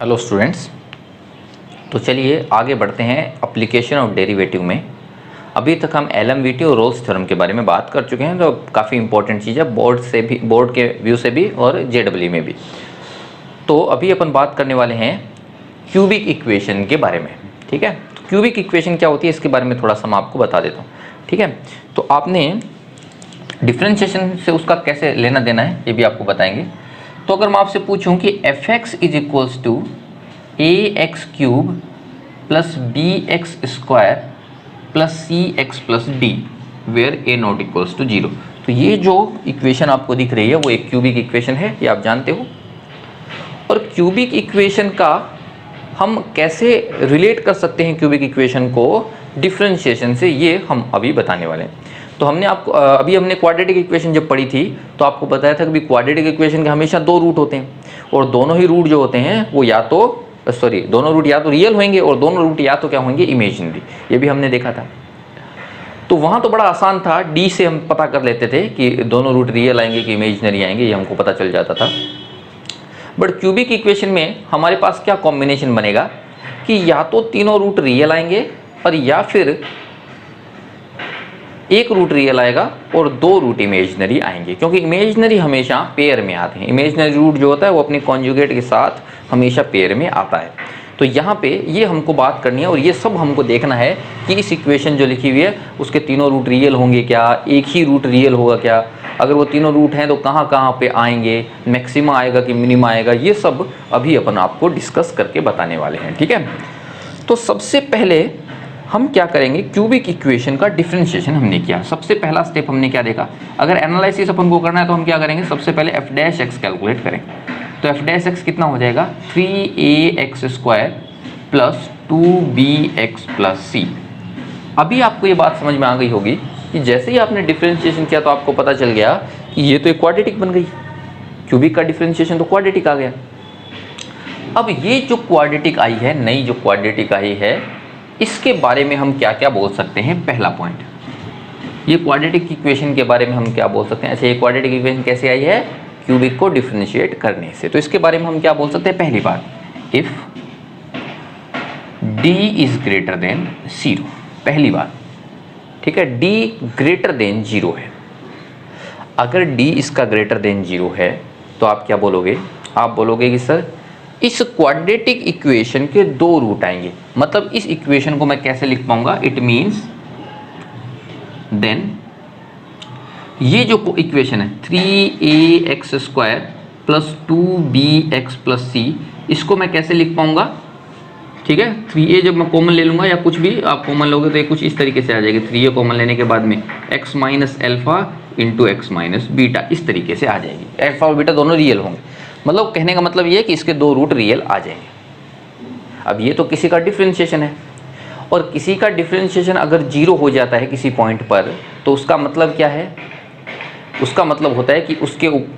Hello students, तो चलिए आगे बढ़ते हैं एप्लीकेशन ऑफ डेरिवेटिव में। अभी तक हम एलएमवीटी और रोल्स थ्योरम के बारे में बात कर चुके हैं, जो काफ़ी इंपॉर्टेंट चीज़ है बोर्ड के व्यू से भी और जेडब्ल्यू में भी। तो अभी अपन बात करने वाले हैं क्यूबिक इक्वेशन के बारे में। ठीक है, तो क्यूबिक इक्वेशन क्या होती है इसके बारे में थोड़ा सा मैं आपको बता देता हूँ। ठीक है, तो आपने डिफ्रेंशिएशन से उसका कैसे लेना देना है ये भी आपको बताएंगे। तो अगर मैं आपसे पूछूं कि F x is equals to A x cube plus B x square plus C x plus D where A not equals to 0, तो ये जो इक्वेशन आपको दिख रही है वो एक क्यूबिक इक्वेशन है, ये आप जानते हो। और क्यूबिक इक्वेशन का हम कैसे रिलेट कर सकते हैं क्यूबिक इक्वेशन को डिफरेंशिएशन से, ये हम अभी बताने वाले हैं। तो अभी हमने क्वाड्रेटिक इक्वेशन जब पढ़ी थी तो आपको बताया था कि क्वाड्रेटिक इक्वेशन के हमेशा दो रूट होते हैं, और दोनों ही रूट जो होते हैं वो दोनों रूट या तो रियल होंगे और दोनों रूट या तो क्या होंगे, इमेजिनरी। ये भी हमने देखा था। तो वहाँ तो बड़ा आसान था, डी से हम पता कर लेते थे कि दोनों रूट रियल आएंगे कि इमेजिनरी आएंगे, ये हमको पता चल जाता था। बट क्यूबिक इक्वेशन में हमारे पास क्या कॉम्बिनेशन बनेगा कि या तो तीनों रूट रियल आएंगे और या फिर एक रूट रियल आएगा और दो रूट इमेजिनरी आएंगे, क्योंकि इमेजिनरी हमेशा पेयर में आते हैं। इमेजिनरी रूट जो होता है वो अपनी कॉन्जुगेट के साथ हमेशा पेयर में आता है। तो यहाँ पे ये हमको बात करनी है और ये सब हमको देखना है कि इस इक्वेशन जो लिखी हुई है उसके तीनों रूट रियल होंगे क्या, एक ही रूट रियल होगा क्या, अगर वो तीनों रूट हैं तो कहाँ कहाँ पे आएंगे, मैक्सिमा आएगा कि मिनिमा आएगा, ये सब अभी अपन आपको डिस्कस करके बताने वाले हैं। ठीक है, तो सबसे पहले हम क्या करेंगे, क्यूबिक इक्वेशन का डिफरेंशिएशन हमने किया। सबसे पहला स्टेप हमने क्या देखा, अगर एनालिसिस अपन को करना है तो हम क्या करेंगे, सबसे पहले एफ डैश एक्स कैलकुलेट करें। तो एफ डैश एक्स कितना हो जाएगा, 3ax square plus 2bx plus सी। अभी आपको ये बात समझ में आ गई होगी कि जैसे ही आपने डिफरेंशिएशन किया तो आपको पता चल गया कि ये तो एक क्वाड्रेटिक बन गई, क्यूबिक का डिफरेंशिएशन तो क्वाड्रेटिक आ गया। अब ये जो क्वाड्रेटिक आई है, नई जो क्वाड्रेटिक आई है, इसके बारे में हम क्या क्या बोल सकते हैं। पहला पॉइंट, ये क्वाड्रेटिक इक्वेशन के बारे में हम क्या बोल सकते हैं। अच्छा, ये क्वाड्रेटिक इक्वेशन कैसे आई है, क्यूबिक को डिफरेंशिएट करने से। तो इसके बारे में हम क्या बोल सकते हैं, पहली बात, if d is greater than 0, पहली बात। ठीक है, d ग्रेटर देन 0 है। अगर d इसका ग्रेटर देन 0 है तो आप क्या बोलोगे, आप बोलोगे कि सर इस क्वाड्रेटिक इक्वेशन के दो रूट आएंगे। मतलब इस इक्वेशन को मैं कैसे लिख पाऊंगा, इट मीन्स देन ये जो इक्वेशन है 3ax square plus 2bx plus सी, इसको मैं कैसे लिख पाऊंगा। ठीक है, 3a जब मैं कॉमन ले लूंगा या कुछ भी आप कॉमन लोगे तो ये कुछ इस तरीके से आ जाएगी। 3a कॉमन लेने के बाद में x minus alpha into x minus beta, इस तरीके से आ जाएगी। एल्फा और बीटा दोनों रियल होंगे, मतलब कहने का मतलब ये है कि इसके दो रूट रियल आ जाएंगे। अब ये तो किसी का डिफरेंशिएशन है, और किसी का डिफरेंशिएशन अगर 0 हो जाता है किसी पॉइंट पर, तो उसका मतलब क्या है, उसका मतलब होता है कि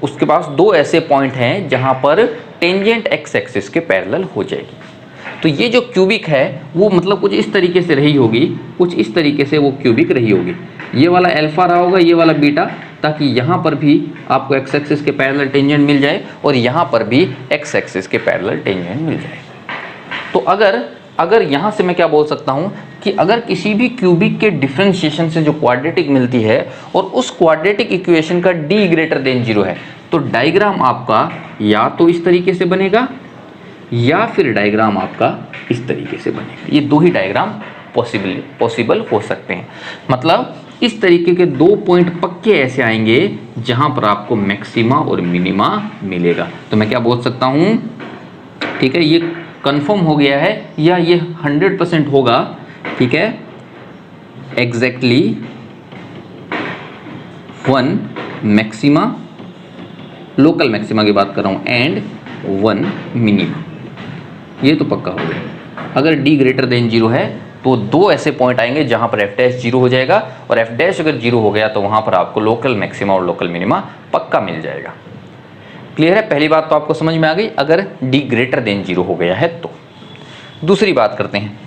उसके पास दो ऐसे पॉइंट हैं जहां पर टेंजेंट एक्स एक्सिस के पैरेलल हो जाएगी। तो ये जो क्यूबिक है वो मतलब कुछ इस तरीके से रही होगी, कुछ इस तरीके से वो क्यूबिक रही होगी। ये वाला अल्फा रहा होगा, ये वाला बीटा, ताकि यहाँ पर भी आपको एक्स एक्सिस के पैरेलल टेंजेंट मिल जाए और यहाँ पर भी एक्स एक्सिस के पैरेलल टेंजेंट मिल जाए। तो अगर यहाँ से मैं क्या बोल सकता हूँ कि अगर किसी भी क्यूबिक के डिफरेंशिएशन से जो क्वाड्रेटिक मिलती है और उस क्वाड्रेटिक इक्वेशन का d ग्रेटर देन 0 है, तो डायग्राम आपका या तो इस तरीके से बनेगा या फिर डायग्राम आपका इस तरीके से बनेगा। ये दो ही डायग्राम पॉसिबल हो सकते हैं। मतलब इस तरीके के दो पॉइंट पक्के ऐसे आएंगे जहां पर आपको मैक्सिमा और मिनिमा मिलेगा। तो मैं क्या बोल सकता हूं, ठीक है, ये कंफर्म हो गया है या ये 100% होगा। ठीक है, एग्जैक्टली 1 मैक्सिमा, लोकल मैक्सिमा की बात कर रहा हूं, एंड 1 मिनिमा, ये तो पक्का हो गया। अगर d ग्रेटर देन 0 है तो दो ऐसे पॉइंट आएंगे जहां पर f डैश 0 हो जाएगा, और f डैश अगर 0 हो गया तो वहां पर आपको लोकल मैक्सिमा और लोकल मिनिमा पक्का मिल जाएगा। क्लियर है, पहली बात तो आपको समझ में आ गई अगर d ग्रेटर देन 0 हो गया है तो। दूसरी बात करते हैं,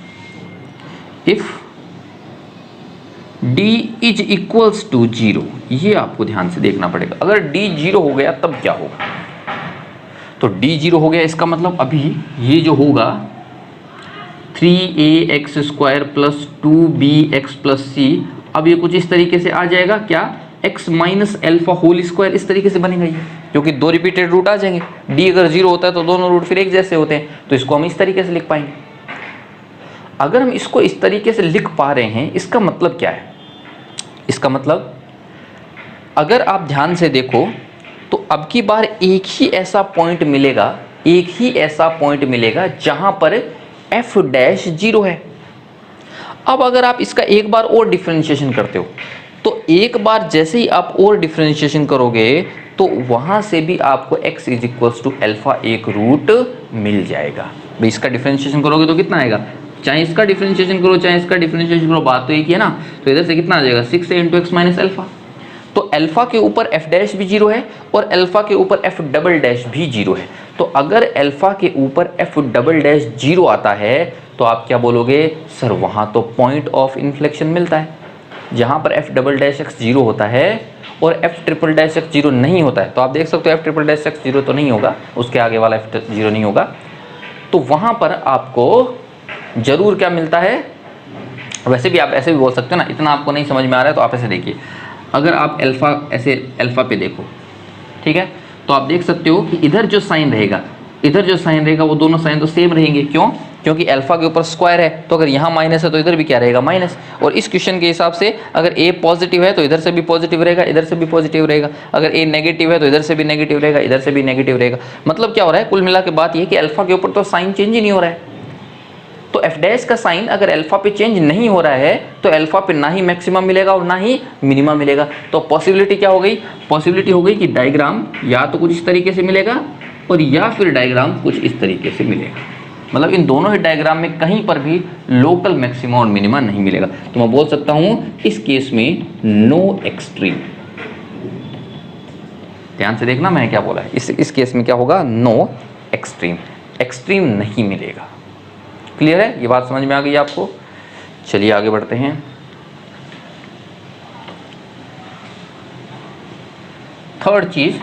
if d is equals to 0, ये आपको ध्यान से देखना पड़ेगा। अगर d 0 हो गया तब क्या होगा, तो d 0 हो गया, इसका मतलब अभी ये जो होगा 3ax² plus 2bx plus c, अब ये कुछ इस तरीके से आ जाएगा क्या, x minus alpha whole square, इस तरीके से बनेगा ये, क्योंकि दो रिपीटेड रूट आ जाएंगे। d अगर 0 होता है तो दोनों रूट फिर एक जैसे होते हैं, तो इसको हम इस तरीके से लिख पाएंगे। अगर हम इसको इस तरीके से लिख पा रहे हैं, इसका मतलब क्या है, इसका मतलब अगर आप ध्यान से देखो तो अब की बार एक ही ऐसा पॉइंट मिलेगा, एक ही ऐसा पॉइंट मिलेगा जहां पर f डैश 0 है। अब अगर आप इसका एक बार और डिफरेंशिएशन करते हो, तो एक बार जैसे ही आप और डिफरेंशिएशन करोगे तो वहां से भी आपको x is equals to alpha एक रूट मिल जाएगा। भाई इसका डिफरेंशिएशन करोगे तो कितना आएगा, चाहे इसका डिफरेंशिएशन करो चाहे इसका डिफरेंशिएशन करो, बात तो एक ही है ना। तो इधर से कितना आ जाएगा 6 इंटू एक्स माइनस अल्फा। तो अल्फा के ऊपर f डैश भी 0 है और अल्फा के ऊपर f डबल डैश भी 0 है। तो अगर अल्फा के ऊपर f डबल डैश 0 आता है तो आप क्या बोलोगे, सर वहां तो पॉइंट ऑफ इन्फ्लेक्शन मिलता है। जहां पर f डबल डैश x 0 होता है और f ट्रिपल डैश x 0 नहीं होता है, तो आप देख सकते हो f ट्रिपल डैश x 0 तो नहीं होगा, उसके आगे वाला f 0 नहीं होगा, तो वहां पर आपको जरूर क्या मिलता है। वैसे भी आप ऐसे भी बोल सकते हो ना, इतना आपको नहीं समझ में आ रहा है तो आप ऐसे देखिए, अगर आप अल्फा ऐसे अल्फा पे देखो, ठीक है, तो आप देख सकते हो कि इधर जो साइन रहेगा, इधर जो साइन रहेगा वो दोनों साइन तो सेम रहेंगे। क्यों, क्योंकि अल्फा के ऊपर स्क्वायर है, तो अगर यहाँ माइनस है तो इधर भी क्या रहेगा माइनस। और इस क्वेश्चन के हिसाब से अगर a पॉजिटिव है तो इधर से भी पॉजिटिव रहेगा, इधर से भी पॉजिटिव रहेगा, अगर a नेगेटिव है तो इधर से भी नेगेटिव रहेगा, इधर से भी नेगेटिव रहेगा। मतलब क्या हो रहा है, कुल मिला के बात ये कि अल्फा के ऊपर तो साइन चेंज ही नहीं हो रहा है। तो f डैश का साइन अगर अल्फा पे चेंज नहीं हो रहा है तो अल्फा पे ना ही मैक्सिमम मिलेगा और ना ही मिनिमम मिलेगा। तो पॉसिबिलिटी क्या हो गई, पॉसिबिलिटी हो गई कि डायग्राम या तो कुछ इस तरीके से मिलेगा और या फिर डायग्राम कुछ इस तरीके से मिलेगा। मतलब इन दोनों ही डायग्राम में कहीं पर भी लोकल मैक्सिमम और मिनिमा नहीं मिलेगा। तो मैं बोल सकता हूं इस केस में नो एक्सट्रीम। ध्यान से देखना मैं क्या बोला है, इस केस में क्या होगा, नो एक्सट्रीम, एक्सट्रीम नहीं मिलेगा। क्लियर है, ये बात समझ में आ गई आपको। चलिए आगे बढ़ते हैं। थर्ड चीज,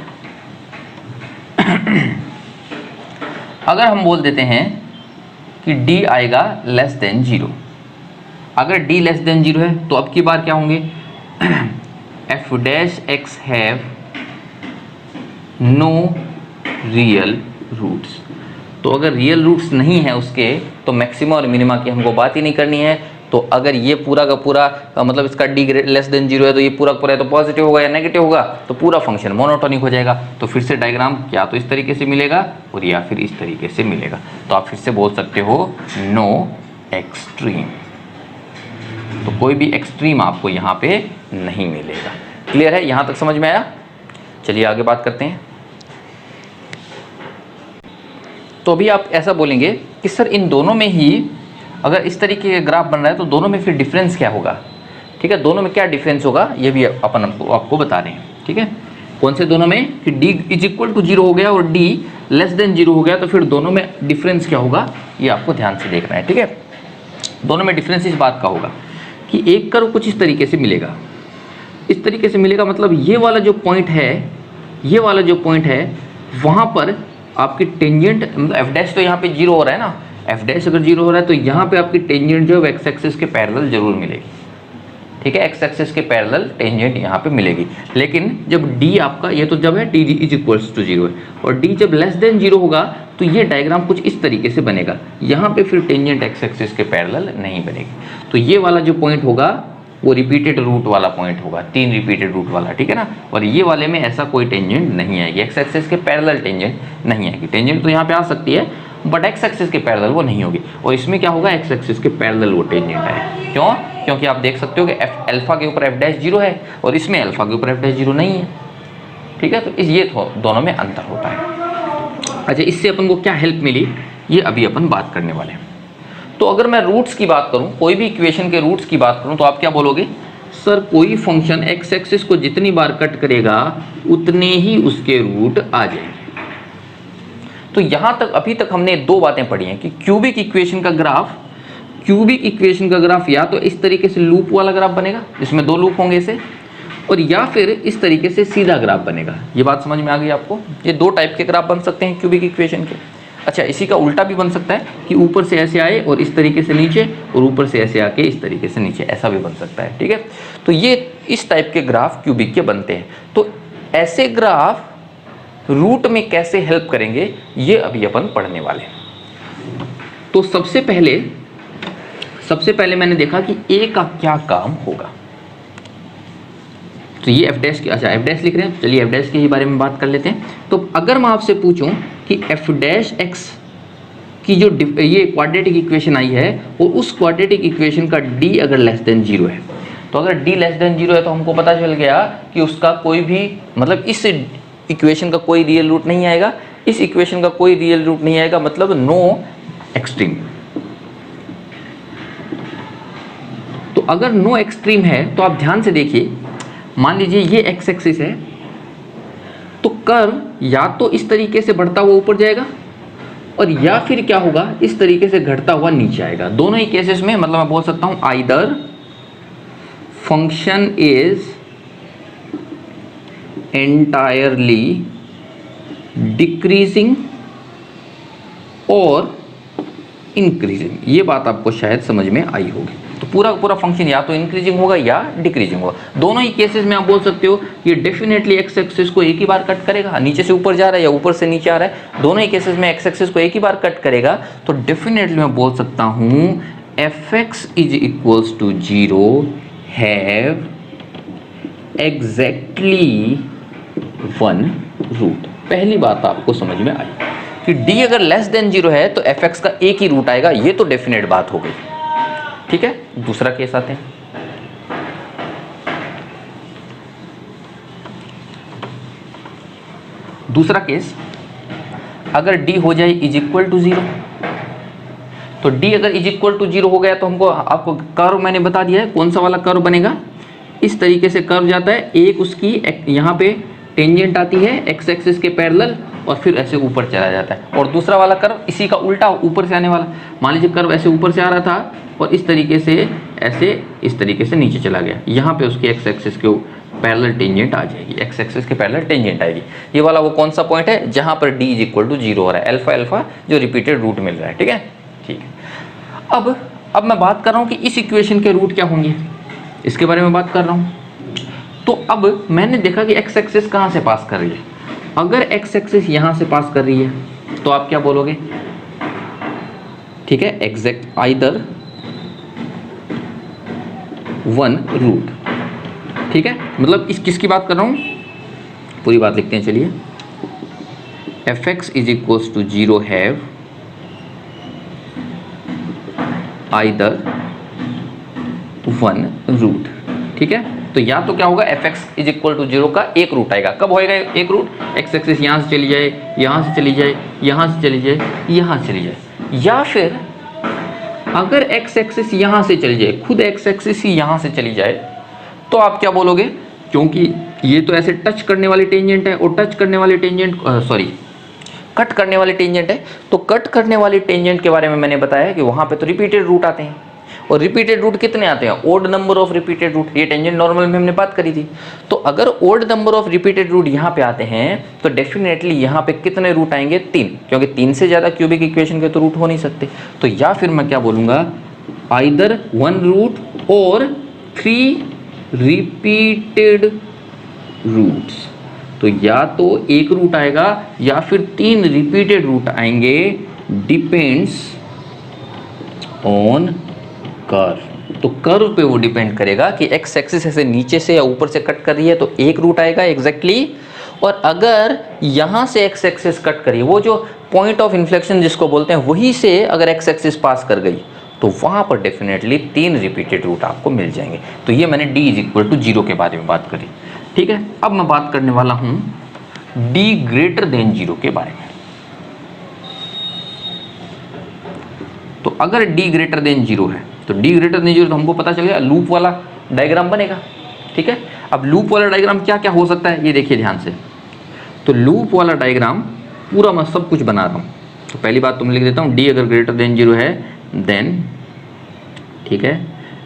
अगर हम बोल देते हैं कि d आएगा लेस देन 0, अगर d लेस देन 0 है तो अब की बार क्या होंगे, f dash x have no real roots. तो अगर रियल रूट्स नहीं है उसके तो मैक्सिमा और मिनिमा की हमको बात ही नहीं करनी है। तो अगर ये पूरा का पूरा मतलब इसका d लेस देन 0 है तो ये पूरा पूरा है तो पॉजिटिव होगा या नेगेटिव होगा, तो पूरा फंक्शन मोनोटोनिक हो जाएगा। तो फिर से डायग्राम या तो इस तरीके से मिलेगा और या फिर इस तरीके से मिलेगा। तो आप फिर से बोल सकते हो नो एक्सट्रीम। तो कोई भी एक्सट्रीम आपको यहाँ पे नहीं मिलेगा। क्लियर है, यहाँ तक समझ में आया। चलिए आगे बात करते हैं। तो अभी आप ऐसा बोलेंगे कि सर इन दोनों में ही अगर इस तरीके का ग्राफ बन रहा है तो दोनों में फिर डिफरेंस क्या होगा। ठीक है, दोनों में क्या डिफरेंस होगा ये भी अपन आपको बता रहे हैं। ठीक है, कौन से दोनों में, कि d इज इक्वल टू 0 हो गया और d लेस देन 0 हो गया, तो फिर दोनों में डिफरेंस क्या होगा ये आपको ध्यान से देखना है। ठीक है, दोनों में डिफरेंस इस बात का होगा कि एक कर्व कुछ इस तरीके से मिलेगा, इस तरीके से मिलेगा, मतलब ये वाला जो पॉइंट है, ये वाला जो पॉइंट है वहाँ पर आपकी टेंजेंट, मतलब एफ डैश तो यहाँ पे 0 हो रहा है ना, एफ डैश अगर 0 हो रहा है तो यहाँ पे आपकी टेंजेंट जो है एक्स एक्सिस के पैरेलल जरूर मिलेगी। ठीक है, एक्स एक्सिस के पैरेलल टेंजेंट यहाँ पे मिलेगी। लेकिन जब d आपका, ये तो जब है d इज इक्वल्स टू 0 है, और d जब लेस देन 0 होगा तो ये डायग्राम कुछ इस तरीके से बनेगा। यहाँ पे फिर टेंजेंट एक्स एक्सिस के पैरेलल नहीं बनेगी। तो ये वाला जो पॉइंट होगा वो रिपीटेड रूट वाला पॉइंट होगा, 3 रिपीटेड रूट वाला। ठीक है ना, और ये वाले में ऐसा कोई टेंजेंट नहीं आएगी, एक्स एक्सिस के पैरेलल टेंजेंट नहीं आएगी। टेंजेंट तो यहाँ पे आ सकती है बट एक्स एक्सिस के पैरेलल वो नहीं होगी। और इसमें क्या होगा, एक्स एक्सिस के पैरेलल वो टेंजेंट है। क्यों, क्योंकि आप देख सकते हो कि अल्फा के ऊपर एफ डैश 0 है और इसमें अल्फा के ऊपर एफ डैश 0 नहीं है। ठीक है, तो ये दोनों में अंतर होता है। अच्छा, इससे अपन को क्या हेल्प मिली ये अभी अपन बात करने वाले हैं। तो अगर मैं रूट्स की बात करूं, कोई भी इक्वेशन के रूट्स की बात करूं, तो आप क्या बोलोगे, सर कोई फंक्शन एक्स एक्सिस को जितनी बार कट करेगा उतने ही उसके रूट आ जाएंगे। तो यहां तक अभी तक हमने 2 बातें पढ़ी हैं कि क्यूबिक इक्वेशन का ग्राफ या तो इस तरीके से लूप वाला ग्राफ बनेगा जिसमें 2 लूप होंगे इसे, और या फिर इस तरीके से सीधा ग्राफ बनेगा। ये बात समझ में आ गई आपको? ये दो टाइप के ग्राफ बन सकते हैं क्यूबिक इक्वेशन के। अच्छा, इसी का उल्टा भी बन सकता है कि ऊपर से ऐसे आए और इस तरीके से नीचे, और ऊपर से ऐसे आके इस तरीके से नीचे, ऐसा भी बन सकता है। ठीक है, तो ये इस टाइप के ग्राफ क्यूबिक के बनते हैं। तो ऐसे ग्राफ रूट में कैसे हेल्प करेंगे, ये अभी अपन पढ़ने वाले हैं। तो सबसे पहले मैंने देखा कि ए का क्या काम होगा। तो ये एफ डैश की, अच्छा एफ डैश लिख रहे हैं, चलिए एफ डैश के ही बारे में बात कर लेते हैं। तो अगर मैं आपसे पूछूं कि एफ डैश एक्स की जो ये क्वाड्रेटिक इक्वेशन आई है, और उस क्वाड्रेटिक इक्वेशन का डी अगर लेस देन 0 है, तो अगर डी लेस देन 0 है तो हमको पता चल गया कि उसका कोई भी, मतलब इस इक्वेशन का कोई रियल रूट नहीं आएगा, इस इक्वेशन का कोई रियल रूट नहीं आएगा, मतलब नो एक्सट्रीम। तो अगर नो एक्सट्रीम है तो आप ध्यान से देखिए, मान लीजिए ये एक्स एक्सिस है, तो कर्व या तो इस तरीके से बढ़ता हुआ ऊपर जाएगा, और या फिर क्या होगा, इस तरीके से घटता हुआ नीचे आएगा। दोनों ही केसेस में मतलब मैं बोल सकता हूं either function is entirely decreasing और इंक्रीजिंग। ये बात आपको शायद समझ में आई होगी। तो पूरा फंक्शन या तो इंक्रीजिंग होगा या डिक्रीजिंग होगा। दोनों ही केसेस में आप बोल सकते हो ये डेफिनेटली एक्स एक्सिस को एक ही बार कट करेगा, नीचे से ऊपर जा रहा है या ऊपर से नीचे आ रहा है, दोनों ही केसेस में एक्स एक्सिस को एक ही बार कट करेगा। तो डेफिनेटली मैं बोल सकता हूं F x is equals to 0 have exactly 1 root. पहली बात आपको समझ में आई कि d अगर लेस देन 0 है तो एफ एक्स का एक ही रूट आएगा, ये तो डेफिनेट बात हो गई। ठीक है, दूसरा केस आते हैं। दूसरा केस, अगर d हो जाए इज इक्वल टू 0, तो d अगर इज इक्वल टू 0 हो गया तो हमको, आपको कर्व मैंने बता दिया है कौन सा वाला कर्व बनेगा। इस तरीके से कर्व जाता है, एक उसकी यहाँ पे टेंजेंट आती है एक्स एक्सिस के पैरेलल, और फिर ऐसे ऊपर चला जाता है। और दूसरा वाला कर्व इसी का उल्टा, ऊपर से आने वाला। मान लीजिए कर्व ऐसे ऊपर से आ रहा था और इस तरीके से ऐसे इस तरीके से नीचे चला गया, यहाँ पे उसकी एक्स एक्सिस के पैरेलल टेंजेंट आ जाएगी, एक्स एक्सिस के पैरेलल टेंजेंट आएगी। ये वाला वो कौन सा पॉइंट है जहाँ पर d इज इक्वल टू 0 हो रहा है, अल्फा अल्फा जो रिपीटेड रूट मिल रहा है। ठीक है, ठीक है। अब मैं बात कर रहा हूँ कि इस इक्वेशन के रूट क्या होंगे, इसके बारे में बात कर रहा हूँ। तो अब मैंने देखा कि एक्स एक्सिस कहाँ से पास कर रही है। अगर एक्स एक्सिस यहाँ से पास कर रही है तो आप क्या बोलोगे, ठीक है, एग्जैक्ट आइदर 1 रूट। ठीक है, मतलब इस किसकी बात कर रहा हूँ, पूरी बात लिखते हैं चलिए। F x is equals to 0 have either 1 root. ठीक है, तो या तो क्या होगा, F x is equal to 0 का एक रूट आएगा। कब होएगा एक रूट, एक्स एक्सिस यहाँ से चली जाए, यहाँ से चली जाए, यहाँ से चली जाए, यहाँ से चली जाए। या फिर अगर एक्स एक्सिस यहाँ से चली जाए, खुद एक्स एक्सिस ही यहाँ से चली जाए, तो आप क्या बोलोगे, क्योंकि ये तो ऐसे टच करने वाली टेंजेंट है, और टच करने वाली टेंजेंट कट करने वाली टेंजेंट है। तो कट करने वाली टेंजेंट के बारे में मैंने बताया कि वहाँ पे तो रिपीटेड रूट आते हैं, और रिपीटेड रूट कितने आते हैं, odd number of repeated root. ये टेंजेंट नॉर्मल में हमने बात करी थी। तो अगर odd number of repeated root यहाँ पे आते हैं तो डेफिनेटली यहाँ पे कितने रूट आएंगे, 3, क्योंकि 3 से ज़्यादा क्यूबिक इक्वेशन के तो रूट हो नहीं सकते। तो या फिर मैं क्या बोलूँगा, आइदर 1 रूट और 3 रिपीटेड रूट्स। तो या तो एक रूट आएगा या फिर 3 रिपीटेड रूट आएंगे, डिपेंड्स ऑन कर्व। तो कर्व पे वो डिपेंड करेगा कि एक्स एक्सिस ऐसे नीचे से या ऊपर से कट कर रही है तो एक रूट आएगा एग्जैक्टली। और अगर यहाँ से एक्स एक्सिस कट करी, वो जो पॉइंट ऑफ इन्फ्लेक्शन जिसको बोलते हैं, वहीं से अगर एक्स एक्सिस पास कर गई तो वहाँ पर डेफिनेटली 3 रिपीटेड रूट आपको मिल जाएंगे। तो ये मैंने d इज इक्वल टू 0 के बारे में बात करी। ठीक है, अब मैं बात करने वाला हूँ d ग्रेटर देन 0 के बारे में। तो अगर d ग्रेटर देन 0 है तो d ग्रेटर देन 0 तो हमको पता चलेगा लूप वाला डायग्राम बनेगा। ठीक है, अब लूप वाला डायग्राम क्या क्या हो सकता है ये देखिए ध्यान से। तो लूप वाला डायग्राम पूरा मैं सब कुछ बना रहा हूँ। तो पहली बात तुम लिख देता हूँ, d अगर ग्रेटर देन 0 है देन, ठीक है,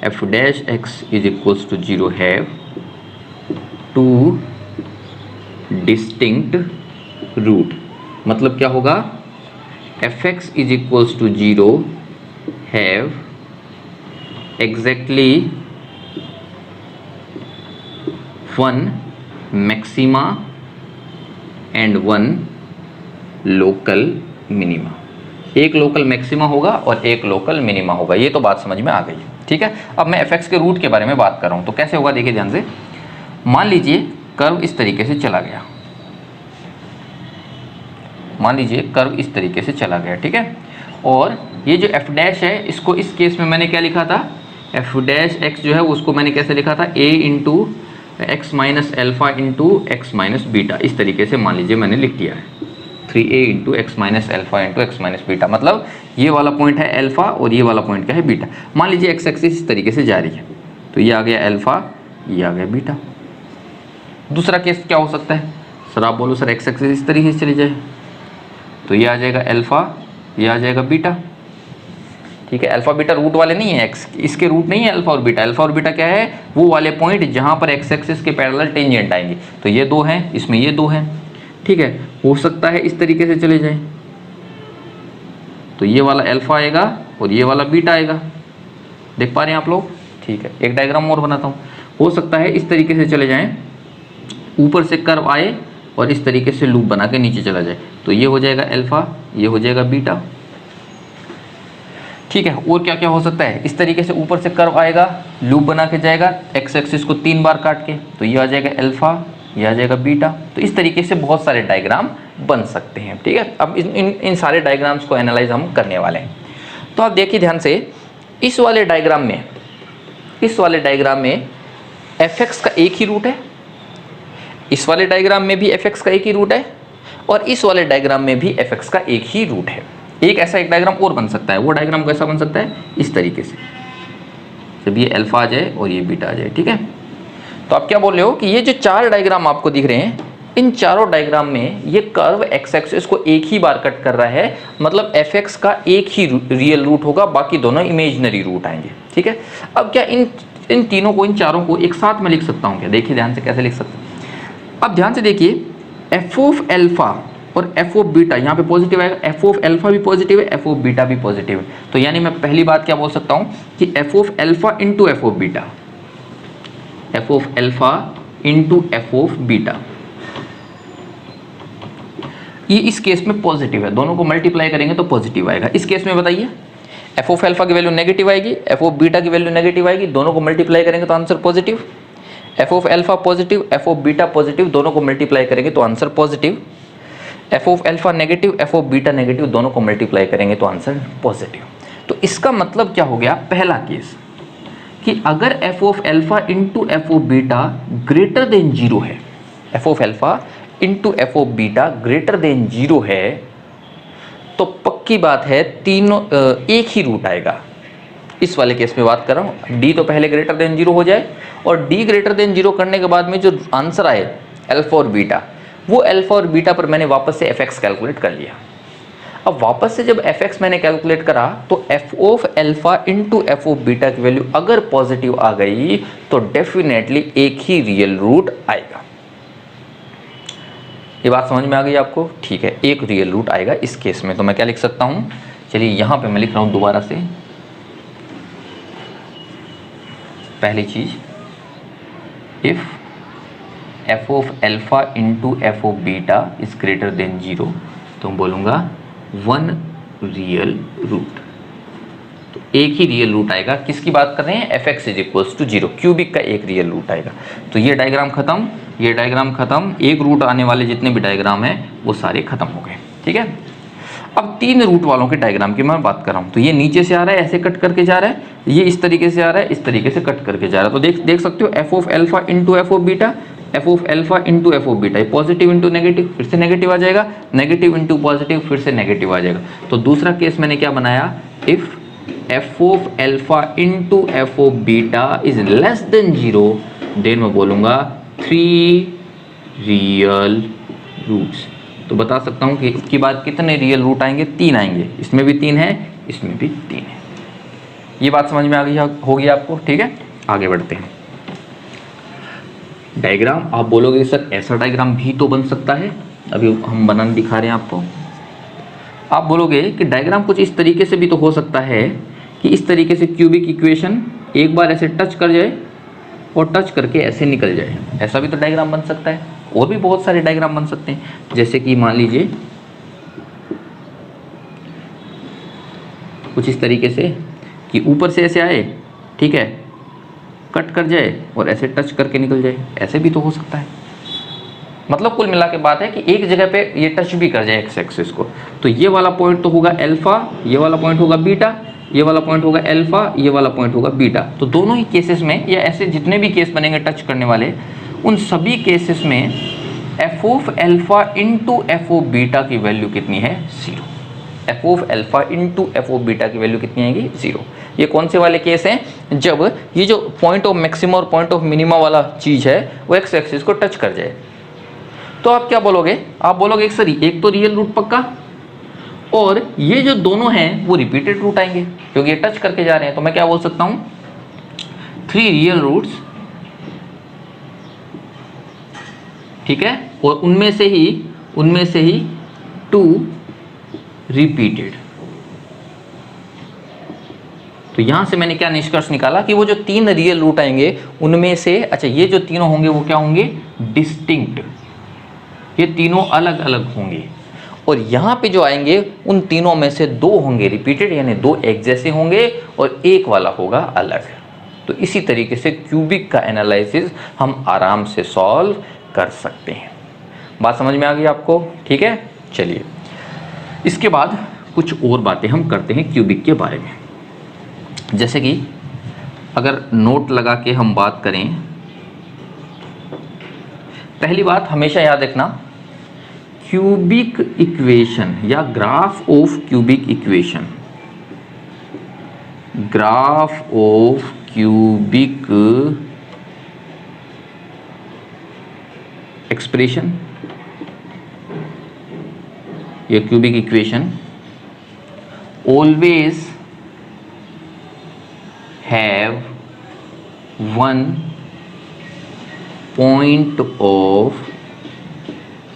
F dash X is equals to 0 have two distinct root. मतलब क्या होगा, fx is equals to 0 have exactly 1 maxima and 1 local minima. एक लोकल मैक्सिमा होगा और एक लोकल मिनिमा होगा। ये तो बात समझ में आ गई, ठीक है। अब मैं fx के रूट के बारे में बात कर रहा हूं, तो कैसे होगा देखिए ध्यान से। मान लीजिए कर्व इस तरीके से चला गया, मान लीजिए कर्व इस तरीके से चला गया, ठीक है। और ये जो f डैश है, इसको इस केस में मैंने क्या लिखा था, f डैश x जो है उसको मैंने कैसे लिखा था, a into x minus alpha into x minus beta. इस तरीके से मान लीजिए मैंने लिख दिया है 3a into x minus alpha into x minus beta. मतलब ये वाला पॉइंट है एल्फा और ये वाला पॉइंट क्या है, बीटा। मान लीजिए एक्स एक्सिस इस तरीके से जा रही है, तो ये आ गया एल्फा, ये आ गया बीटा। दूसरा केस क्या हो सकता है सर, आप बोलो सर एक्स एक्सिस इस तरीके से चली जाए, तो ये आ जाएगा एल्फा, ये आ जाएगा बीटा, ठीक है। अल्फा बीटा रूट वाले नहीं है, एक्स इसके रूट नहीं है अल्फा और बीटा। अल्फा और बीटा क्या है, वो वाले पॉइंट जहां पर एक्स एक्सिस के पैरेलल टेंजेंट आएंगे। तो ये दो हैं, इसमें ये दो हैं, ठीक है। हो सकता है इस तरीके से चले जाए, तो ये वाला अल्फा आएगा और ये वाला बीटा आएगा। देख पा रहे हैं आप लोग, ठीक है। एक डायग्राम और बनाता हूँ। हो सकता है इस तरीके से चले जाएं, ऊपर से कर्व आए और इस तरीके से लूप बना के नीचे चला जाए, तो ये हो जाएगा अल्फा, ये हो जाएगा बीटा, ठीक है। और क्या क्या हो सकता है, इस तरीके से ऊपर से कर्व आएगा, लूप बना के जाएगा एक्स एक्सिस को 3 बार काट के, तो ये आ जाएगा अल्फा, ये आ जाएगा बीटा। तो इस तरीके से बहुत सारे डायग्राम बन सकते हैं, ठीक है। अब इन सारे डायग्राम्स को एनालाइज हम करने वाले हैं। तो आप देखिए ध्यान से, इस वाले डायग्राम में fx का एक ही रूट है, इस वाले डायग्राम में भी fx का एक ही रूट है, और इस वाले डायग्राम में भी fx का एक ही रूट है। एक ऐसा एक डायग्राम और बन सकता है, वो डायग्राम कैसा बन सकता है, इस तरीके से, जब ये अल्फा आ जाए और ये बीटा आ जाए, ठीक है। तो आप क्या बोल रहे हो कि ये जो 4 डायग्राम आपको दिख रहे हैं, इन चारों डायग्राम में ये कर्व एक्स एक्सिस को एक ही बार कट कर रहा है, मतलब fx का एक ही रियल रूट होगा, बाकी दोनों इमेजिनरी रूट आएंगे, ठीक है। अब क्या इन तीनों को, इन चारों को एक साथ में लिख सकता हूँ क्या, देखिए ध्यान से कैसे लिख सकते हैं। अब ध्यान से देखिए, एफ ऑफ एल्फा और एफ ऑफ बीटा, यहाँ पे पॉजिटिव आएगा, एफ ऑफ एल्फा भी पॉजिटिव है, एफ ऑफ बीटा भी पॉजिटिव है। तो यानी मैं पहली बात क्या बोल सकता हूँ कि F of alpha into F of beta, F of alpha into F of beta, ये इस केस में पॉजिटिव है। दोनों को मल्टीप्लाई करेंगे तो पॉजिटिव आएगा। इस केस में बताइए, एफ ऑफ एल्फा की वैल्यू नेगेटिव आएगी, एफ ऑफ बीटा की वैल्यू नेगेटिव आएगी, दोनों को मल्टीप्लाई करेंगे तो answer positive. F of alpha positive, F of beta positive, दोनों को मल्टीप्लाई करेंगे तो answer positive. F of alpha negative, F of beta negative, दोनों को मल्टीप्लाई करेंगे तो आंसर पॉजिटिव। तो इसका मतलब क्या हो गया, पहला केस कि अगर F of alpha into F of beta greater than 0 है, F of alpha into F of beta greater than 0 है, तो पक्की बात है तीनों एक ही रूट आएगा। इस वाले केस में बात कर रहा हूँ, डी तो पहले ग्रेटर देन 0 हो जाए, और डी ग्रेटर देन 0 करने के बाद में जो आंसर आए अल्फा और बीटा, वो अल्फा और बीटा पर मैंने वापस से fx कैलकुलेट कर लिया। अब वापस से जब fx मैंने कैलकुलेट करा, तो f of alpha into F of beta की वैल्यू अगर पॉजिटिव आ गई तो डेफिनेटली एक ही रियल रूट आएगा। ये बात समझ में आ गई आपको, ठीक है, एक रियल रूट आएगा इस केस में। तो मैं क्या लिख सकता हूँ, चलिए यहाँ पे मैं लिख रहा हूँ दोबारा से। पहली चीज, if F of alpha into F of beta is greater than 0, तो मैं बोलूँगा 1 रियल रूट। तो एक ही रियल रूट आएगा। किसकी बात कर रहे हैं, F x is equals to 0, cubic का एक रियल रूट आएगा। तो ये डायग्राम खत्म, ये डायग्राम खत्म, एक रूट आने वाले जितने भी डायग्राम हैं वो सारे खत्म हो गए, ठीक है। अब 3 रूट वालों के डायग्राम की मैं बात कर रहा हूँ। तो ये नीचे से आ रहा है, ऐसे कट करके जा रहा है, ये इस तरीके से आ रहा है, इस तरीके से कट करके जा रहा है। तो देख सकते हो, F of alpha into F of beta, F of alpha into F of beta, positive into negative, फिर से नेगेटिव आ जाएगा, नेगेटिव इंटू पॉजिटिव, फिर से नेगेटिव आ जाएगा। तो दूसरा केस मैंने क्या बनाया, if F of alpha into F of beta is less than 0, then मैं बोलूँगा 3 रियल रूट्स। तो बता सकता हूँ कि इसकी बात कितने रियल रूट आएंगे, 3 आएंगे। इसमें भी 3 है, इसमें भी 3 है। ये बात समझ में आ गई होगी आपको, ठीक है। आगे बढ़ते हैं। डायग्राम आप बोलोगे सर ऐसा डायग्राम भी तो बन सकता है, अभी हम बनाना दिखा रहे हैं आपको। आप बोलोगे कि डायग्राम कुछ इस तरीके से भी तो हो सकता है कि इस तरीके से क्यूबिक इक्वेशन एक बार ऐसे टच कर जाए और टच करके ऐसे निकल जाए, ऐसा भी तो डायग्राम बन सकता है। और भी बहुत सारे डायग्राम बन सकते हैं, जैसे कि मान लीजिए कुछ इस तरीके से कि ऊपर से ऐसे आए, ठीक है, कट कर जाए और ऐसे टच करके निकल जाए, ऐसे भी तो हो सकता है। मतलब कुल मिला के बात है कि एक जगह पे ये टच भी कर जाए एक्स एक्सिस को, तो ये वाला पॉइंट तो होगा अल्फा, ये वाला पॉइंट होगा बीटा, ये वाला पॉइंट होगा अल्फा, ये वाला पॉइंट होगा बीटा। तो दोनों ही केसेस में, या ऐसे जितने भी केस बनेंगे टच करने वाले, उन सभी केसेस में F of alpha into F of beta की वैल्यू कितनी है? 0। F of alpha into F of beta की वैल्यू कितनी आएगी? 0। ये कौन से वाले केस हैं? जब ये जो पॉइंट ऑफ मैक्सिमा और पॉइंट ऑफ मिनिमा वाला चीज है वो एक्स एक्सिस को टच कर जाए। तो आप क्या बोलोगे? आप बोलोगे सर एक तो रियल रूट पक्का, और ये जो दोनों हैं वो रिपीटेड रूट आएंगे क्योंकि ये टच करके जा रहे हैं। तो मैं क्या बोल सकता हूं? 3 रियल रूट्स, ठीक है, और उनमें से ही 2 रिपीटेड। तो यहां से मैंने क्या निष्कर्ष निकाला कि वो जो 3 रियल रूट आएंगे उनमें से, अच्छा, ये जो तीनों होंगे वो क्या होंगे? डिस्टिंक्ट, ये तीनों अलग अलग होंगे। और यहाँ पे जो आएंगे उन तीनों में से 2 होंगे रिपीटेड, यानी 2 एक जैसे होंगे, और एक वाला होगा अलग। तो इसी तरीके से क्यूबिक का एनालिसिस हम आराम से सॉल्व कर सकते हैं। बात समझ में आ गई आपको? ठीक है, चलिए इसके बाद कुछ और बातें हम करते हैं क्यूबिक के बारे में। जैसे कि अगर नोट लगा के हम बात करें, पहली बात हमेशा याद रखना, क्यूबिक इक्वेशन या graph of cubic equation, graph of cubic expression या cubic equation always have one point of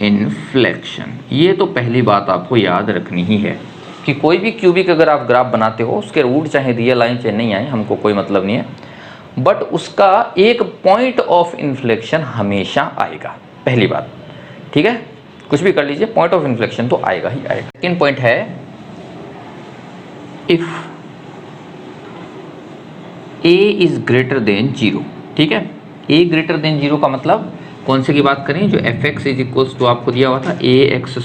inflection. ये तो पहली बात आपको याद रखनी ही है कि कोई भी क्यूबिक अगर आप ग्राफ बनाते हो, उसके रूट चाहे रियल आए चाहे नहीं आए, हमको कोई मतलब नहीं है, बट उसका एक पॉइंट ऑफ इन्फ्लेक्शन हमेशा आएगा, पहली बात। ठीक है, कुछ भी कर लीजिए, पॉइंट ऑफ इन्फ्लेक्शन तो आएगा ही आएगा। सेकंड पॉइंट है, if a is greater than 0। ठीक है, a ग्रेटर देन 0 का मतलब कौन से की बात करें? जो f x is equals to आपको दिया हुआ था a x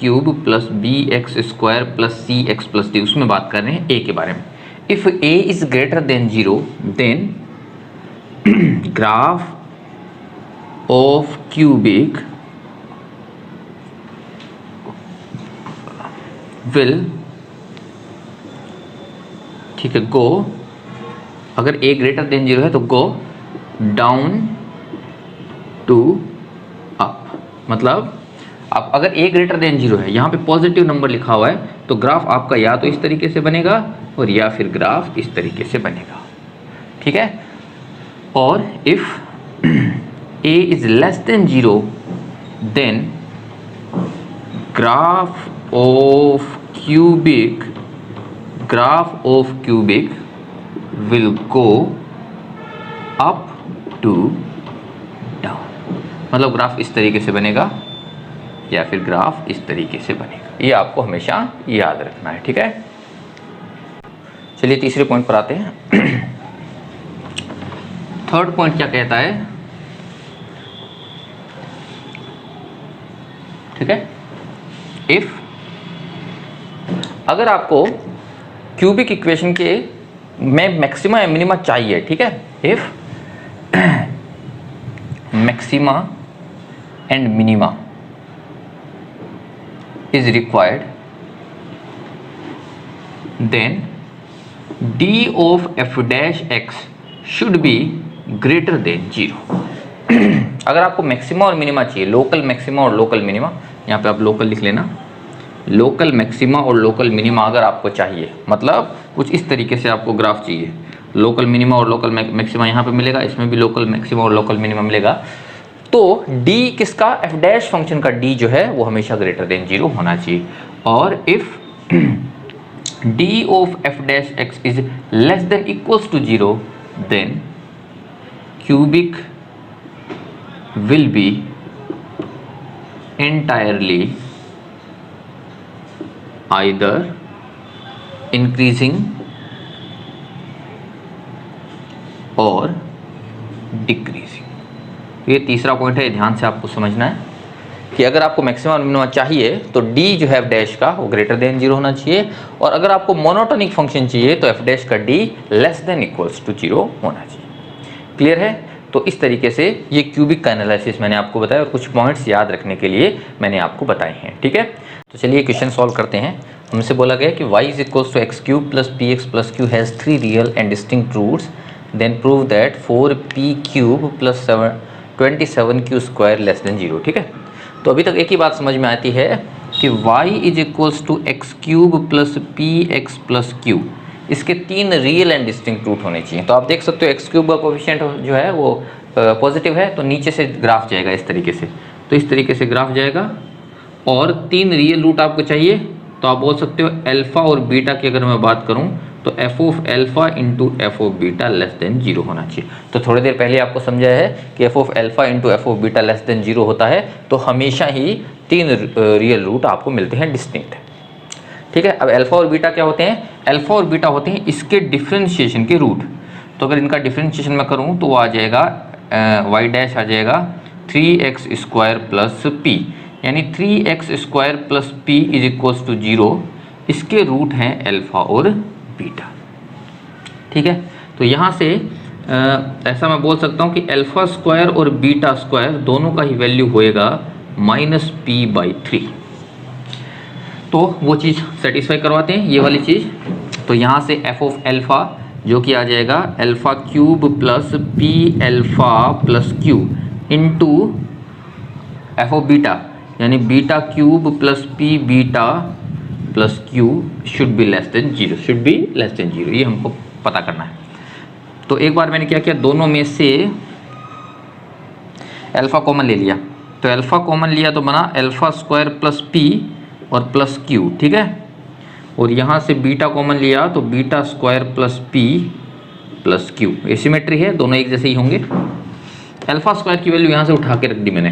cube plus B x square plus C x plus d, उसमें बात कर रहे हैं a के बारे में। If a is greater than 0 then graph of cubic will, ठीक है, गो, अगर a ग्रेटर देन 0 है तो गो डाउन टू अप। मतलब आप अगर a ग्रेटर देन 0 है, यहाँ पे पॉजिटिव नंबर लिखा हुआ है, तो ग्राफ आपका या तो इस तरीके से बनेगा और या फिर ग्राफ इस तरीके से बनेगा। ठीक है, और if a is less than 0 then graph of cubic will go up to down. मतलब ग्राफ इस तरीके से बनेगा या फिर ग्राफ इस तरीके से बनेगा, ये आपको हमेशा याद रखना है। ठीक है, चलिए तीसरे पॉइंट पर आते हैं। थर्ड पॉइंट क्या कहता है? ठीक है, इफ, अगर आपको क्यूबिक इक्वेशन के में मैक्सिमा या मिनिमा चाहिए, ठीक है, if maxima and minima is required, then d of f dash x should be greater than 0। अगर आपको मैक्सिमा और मिनिमा चाहिए, लोकल मैक्सिमा और लोकल मिनिमा, यहाँ पे आप लोकल लिख लेना, लोकल मैक्सिमा और लोकल मिनिमा अगर आपको चाहिए, मतलब कुछ इस तरीके से आपको ग्राफ चाहिए, लोकल मिनिमा और लोकल मैक्सिमा यहाँ पे मिलेगा, इसमें भी लोकल मैक्सिमा और लोकल मिनिमा मिलेगा। तो d किसका, एफ डैश फंक्शन का d जो है वो हमेशा ग्रेटर देन 0 होना चाहिए। और if d of F dash X is less than equals to 0 then cubic will be entirely either increasing और डिक्रीजिंग। ये तीसरा पॉइंट है, ध्यान से आपको समझना है कि अगर आपको मैक्सिमम और मिनिमम चाहिए तो d जो है एफ डैश का वो ग्रेटर देन 0 होना चाहिए, और अगर आपको मोनोटोनिक फंक्शन चाहिए तो एफ डैश का d less than equals to 0 होना चाहिए। क्लियर है? तो इस तरीके से ये क्यूबिक का एनालिसिस मैंने आपको बताया और कुछ पॉइंट्स याद रखने के लिए मैंने आपको बताए हैं। ठीक है, तो चलिए क्वेश्चन सॉल्व करते हैं। हमसे बोला गया कि y is equals to X cube plus P X plus Q has 3 real and distinct roots, then prove that 4p cube plus 27q square less than 0। ठीक है, तो अभी तक एक ही बात समझ में आती है कि y is equals to X cube plus P X plus Q, इसके 3 रियल एंड डिस्टिंक्ट रूट होने चाहिए। तो आप देख सकते हो एक्स क्यूब का कोफिशिएंट जो है वो पॉजिटिव है, तो नीचे से ग्राफ जाएगा इस तरीके से, तो इस तरीके से ग्राफ जाएगा। और 3 रियल रूट आपको चाहिए, तो आप बोल सकते हो अल्फा और बीटा की अगर मैं बात करूं तो F of alpha into F of beta less than 0 होना चाहिए। तो थोड़ी देर पहले आपको समझाया है कि F of alpha into F of beta less than 0 होता है, तो हमेशा ही 3 रियल रूट आपको मिलते हैं डिस्टिंक्ट। ठीक है, अब अल्फा और बीटा क्या होते हैं? अल्फा और बीटा होते हैं इसके डिफरेंशिएशन के रूट। तो अगर इनका डिफरेंशिएशन मैं करूं तो वो आ जाएगा वाई डैश आ जाएगा 3x स्क्वायर प्लस पी, यानी 3x square plus P is equals to 0। इसके रूट हैं अल्फा और बीटा। ठीक है, तो यहाँ से ऐसा मैं बोल सकता हूँ कि अल्फा स्क्वायर और बीटा स्क्वायर दोनों का ही वैल्यू होएगा -p/3। तो वो चीज़ सेटिस्फाई करवाते हैं, ये वाली चीज़। तो यहाँ से एफ ऑफ अल्फा जो कि आ जाएगा alpha cube plus p alpha plus q into F of beta, यानी beta cube plus p beta plus q should be less than 0, should be less than 0, ये हमको पता करना है। तो एक बार मैंने क्या किया, दोनों में से अल्फा कॉमन ले लिया, तो अल्फा कॉमन लिया तो बना अल्फा स्क्वायर प्लस पी और प्लस क्यू। ठीक है, और यहाँ से बीटा कॉमन लिया तो beta square plus P plus Q, ये सिमेट्री है, दोनों एक जैसे ही होंगे। अल्फा स्क्वायर की वैल्यू यहाँ से उठा के रख दी मैंने,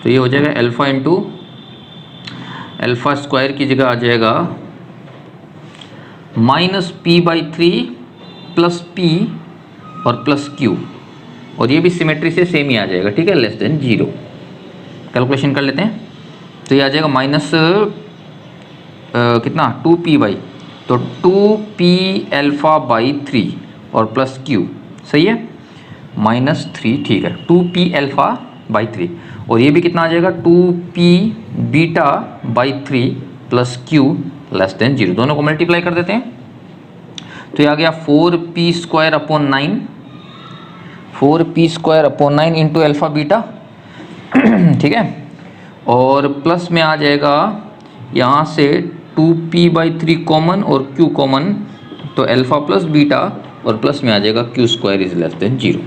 तो ये हो जाएगा अल्फा इंटू अल्फा स्क्वायर की जगह आ जाएगा -p/3 प्लस पी और प्लस क्यू, और ये भी सिमेट्री से सेम ही आ जाएगा। ठीक है, लेस देन 0। कैलकुलेशन कर लेते हैं, तो ये आ जाएगा माइनस कितना 2p/, तो 2p अल्फा बाई 3 और प्लस क्यू, सही है, -3। ठीक है, 2p अल्फा बाई 3, और ये भी कितना आ जाएगा 2p beta by 3 plus Q less than 0। दोनों को मल्टीप्लाई कर देते हैं, तो ये आ गया 4p square upon 9, 4p square upon 9 into alpha beta. ठीक है, और प्लस में आ जाएगा यहाँ से 2p/3 कॉमन और q कॉमन, तो अल्फा प्लस बीटा, और प्लस में आ जाएगा q square is less than 0।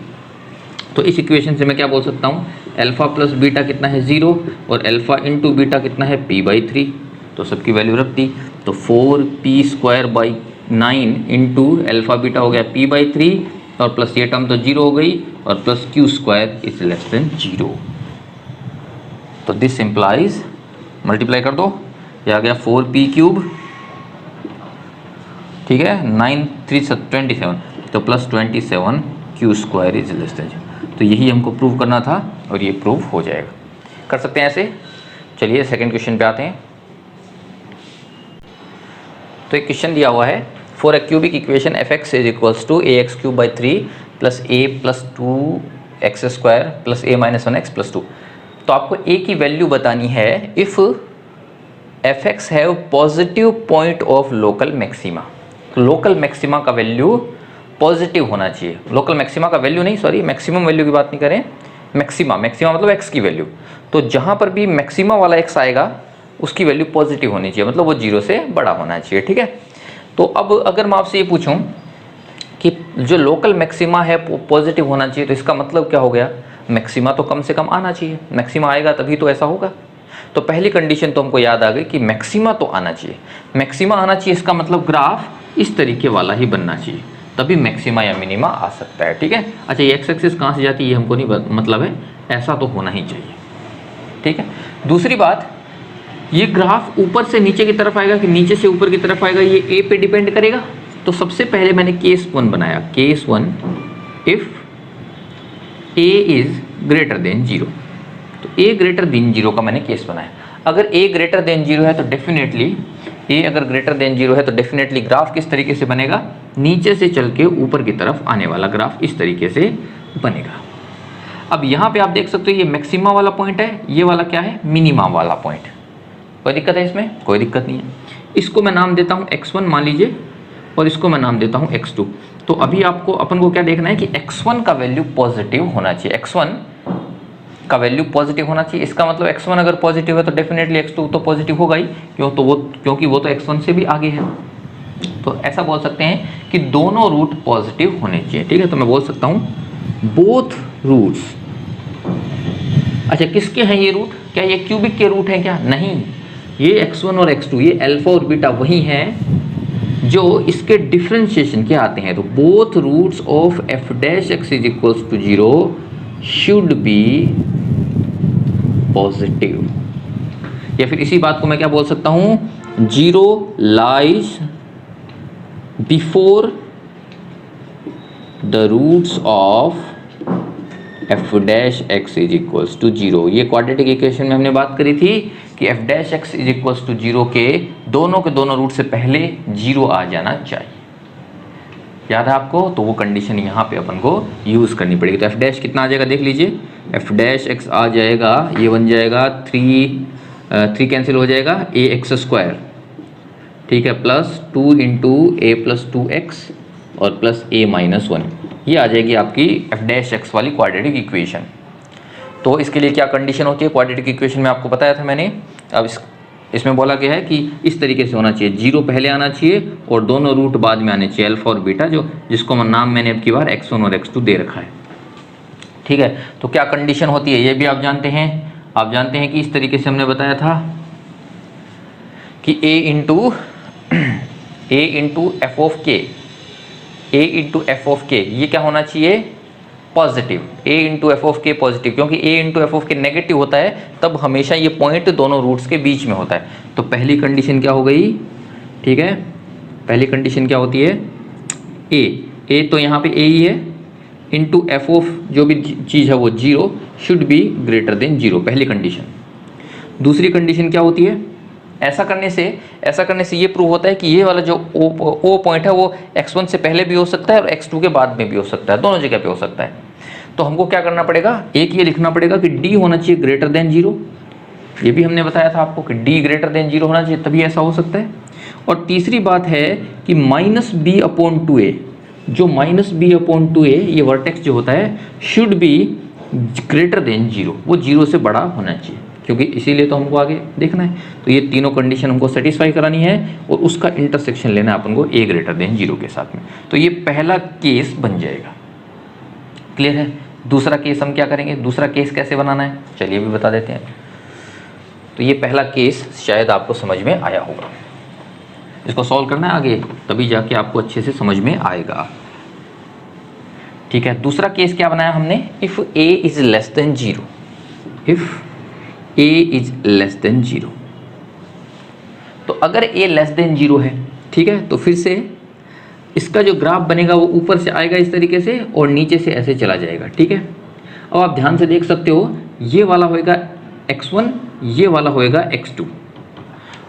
तो इस इक्वेशन से मैं क्या बोल सकता हूँ, अल्फा प्लस बीटा कितना है 0, और अल्फा इंटू बीटा कितना है p/3, तो सबकी वैल्यू रख दी। तो 4p square by 9 into alpha beta हो गया p/3, और प्लस ये टर्म तो 0 हो गई, और plus q square is less than 0। तो दिस इम्प्लाइज, मल्टीप्लाई कर दो, ये आ गया 4p क्यूब, ठीक है, 9 3 27, तो plus 27q square is less than 0। तो यही हमको प्रूव करना था, और ये प्रूव हो जाएगा। कर सकते हैं ऐसे। चलिए सेकंड क्वेश्चन पे आते हैं। तो एक क्वेश्चन दिया हुआ है, for a cubic equation F x is equals to ax³ 3 + a + 2x² + a - 1x + 2। तो आपको a की वैल्यू बतानी है if F x have positive point of local maxima. Local maxima का वैल्यू पॉजिटिव होना चाहिए। लोकल मैक्सिमा का value नहीं, सॉरी, मैक्सिमम वैल्यू की बात नहीं करें, मैक्सिमा मतलब एक्स की वैल्यू। तो जहाँ पर भी मैक्सिमा वाला एक्स आएगा उसकी वैल्यू पॉजिटिव होनी चाहिए, मतलब वो 0 से बड़ा होना चाहिए। ठीक है, तो अब अगर मैं आपसे ये पूछूं कि जो लोकल मैक्सिमा है पॉजिटिव होना चाहिए, तो इसका मतलब क्या हो गया, मैक्सिमा तो कम से कम आना चाहिए, मैक्सिमा आएगा तभी तो ऐसा होगा। तो पहली कंडीशन तो हमको याद आ गई कि मैक्सिमा तो आना चाहिए, मैक्सिमा आना चाहिए, इसका मतलब ग्राफ इस तरीके वाला ही बनना चाहिए, तभी मैक्सिमा या मिनिमा आ सकता है। ठीक है, अच्छा ये एक्स एक्सिस कहाँ से जाती है ये हमको नहीं मतलब है, ऐसा तो होना ही चाहिए। ठीक है, दूसरी बात, ये ग्राफ ऊपर से नीचे की तरफ आएगा कि नीचे से ऊपर की तरफ आएगा, ये ए पे डिपेंड करेगा। तो सबसे पहले मैंने केस 1 बनाया, case 1 if A is greater than 0, तो ए ग्रेटर देन 0 का मैंने केस बनाया। अगर ए ग्रेटर देन 0 है तो डेफिनेटली, ए अगर ग्रेटर देन 0 है तो डेफिनेटली ग्राफ किस तरीके से बनेगा, नीचे से चल के ऊपर की तरफ आने वाला ग्राफ इस तरीके से बनेगा। अब यहाँ पे आप देख सकते हो ये मैक्सिमा वाला पॉइंट है, ये वाला क्या है, मिनिमा वाला पॉइंट। कोई दिक्कत है इसमें? कोई दिक्कत नहीं है। इसको मैं नाम देता हूँ x1 मान लीजिए, और इसको मैं नाम देता हूँ x2। तो अभी आपको अपन को क्या देखना है कि x1 का वैल्यू पॉजिटिव होना चाहिए, x1 का वैल्यू पॉजिटिव होना चाहिए। इसका मतलब x1 अगर पॉजिटिव है तो डेफिनेटली x2 तो पॉजिटिव होगा ही, क्योंकि वो तो x1 से भी आगे है। तो ऐसा बोल सकते हैं कि दोनों रूट पॉजिटिव होने चाहिए। ठीक है, तो मैं बोल सकता हूँ बोथ रूट्स। अच्छा किसके हैं ये रूट, क्या ये क्यूबिक के रूट हैं क्या? नहीं, ये x1 और x2 ये अल्फा और बीटा वही हैं जो इसके डिफरेंशिएशन के आते हैं। तो both roots of f dash x is equals to 0 should be positive. या फिर इसी बात को मैं क्या बोल सकता हूं, 0 lies before the roots of f dash x is equals to 0। ये क्वाड्रेटिक इक्वेशन में हमने बात करी थी कि f dash x is equals to 0 के दोनों रूट से पहले 0 आ जाना चाहिए। याद है आपको? तो वो कंडीशन यहाँ पे अपन को यूज़ करनी पड़ेगी। तो f डैश कितना आ जाएगा देख लीजिए, f डैश x आ जाएगा, ये बन जाएगा 3 कैंसिल हो जाएगा ax², ठीक है, plus 2 into a plus 2x और प्लस a-1, ये आ जाएगी आपकी f डैश x वाली क्वाड्रेटिक इक्वेशन। तो इसके लिए क्या कंडीशन होती है क्वाड्रेटिक इक्वेशन में, आपको बताया था मैंने। अब इसमें बोला गया है कि इस तरीके से होना चाहिए, 0 पहले आना चाहिए और दोनों रूट बाद में आने चाहिए, अल्फा और बीटा, जिसको नाम मैंने अब की बार x1 और x2 दे रखा है। ठीक है, तो क्या कंडीशन होती है ये भी आप जानते हैं। आप जानते हैं कि इस तरीके से हमने बताया था कि a into f of k, a into F of के, ये क्या होना चाहिए, positive. a into F of के पॉजिटिव, क्योंकि a इंटू एफ ऑफ के नेगेटिव होता है तब हमेशा ये पॉइंट दोनों रूट्स के बीच में होता है। तो पहली कंडीशन क्या हो गई, ठीक है, पहली कंडीशन क्या होती है, a तो यहाँ पे a ही है, इंटू एफ ऑफ जो भी चीज़ है वो 0 शुड बी ग्रेटर देन 0, पहली कंडीशन। दूसरी कंडीशन क्या होती है, ऐसा करने से ये प्रूव होता है कि ये वाला जो ओ पॉइंट है वो x1 से पहले भी हो सकता है और x2 के बाद में भी हो सकता है, दोनों जगह पे हो सकता है। तो हमको क्या करना पड़ेगा, एक ये लिखना पड़ेगा कि d होना चाहिए ग्रेटर देन 0, ये भी हमने बताया था आपको कि d ग्रेटर देन 0 होना चाहिए, तभी ऐसा हो सकता है। और तीसरी बात है कि -b/2a, जो -b/2a ये वर्टेक्स जो होता है शुड बी ग्रेटर देन 0, वो 0 से बड़ा होना चाहिए, क्योंकि इसीलिए तो हमको आगे देखना है। तो ये तीनों कंडीशन हमको सेटिस्फाई करानी है और उसका इंटरसेक्शन लेना है अपन को a ग्रेटर देन 0 के साथ में। तो ये पहला केस बन जाएगा। क्लियर है? दूसरा केस हम क्या करेंगे, दूसरा केस कैसे बनाना है चलिए भी बता देते हैं। तो ये पहला केस शायद आपको समझ में आया होगा, इसको सॉल्व करना है आगे, तभी जाके आपको अच्छे से समझ में आएगा। ठीक है, दूसरा केस क्या बनाया हमने, if a is less than 0, if a is less than 0। तो अगर a लेस देन 0 है, ठीक है, तो फिर से इसका जो ग्राफ बनेगा वो ऊपर से आएगा इस तरीके से और नीचे से ऐसे चला जाएगा। ठीक है, अब आप ध्यान से देख सकते हो, ये वाला होएगा x1, ये वाला होएगा x2।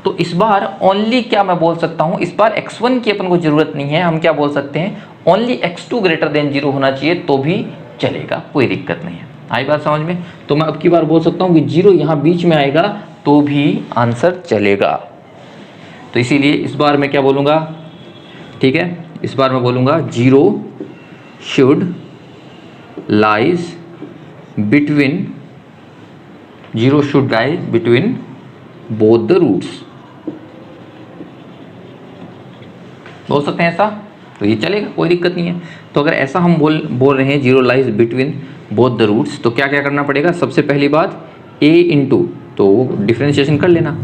तो इस बार ओनली क्या मैं बोल सकता हूँ, इस बार x1 की अपन को जरूरत नहीं है, हम क्या बोल सकते हैं, ओनली x2 ग्रेटर देन 0 होना चाहिए तो भी चलेगा, कोई दिक्कत नहीं है। आई बात समझ में? तो मैं अब की बार बोल सकता हूँ कि 0 यहाँ बीच में आएगा तो भी आंसर चलेगा। तो इसीलिए इस बार मैं क्या बोलूँगा, ठीक है, इस बार मैं बोलूँगा 0 should lies between, 0 should lie between both the roots. बोल सकते हैं ऐसा, तो ये चलेगा, कोई दिक्कत नहीं है। तो अगर ऐसा हम बोल रहे हैं zero lies between both the roots, तो क्या क्या करना पड़ेगा? सबसे पहली बात a इंटू, तो डिफ्रेंशिएशन कर लेना।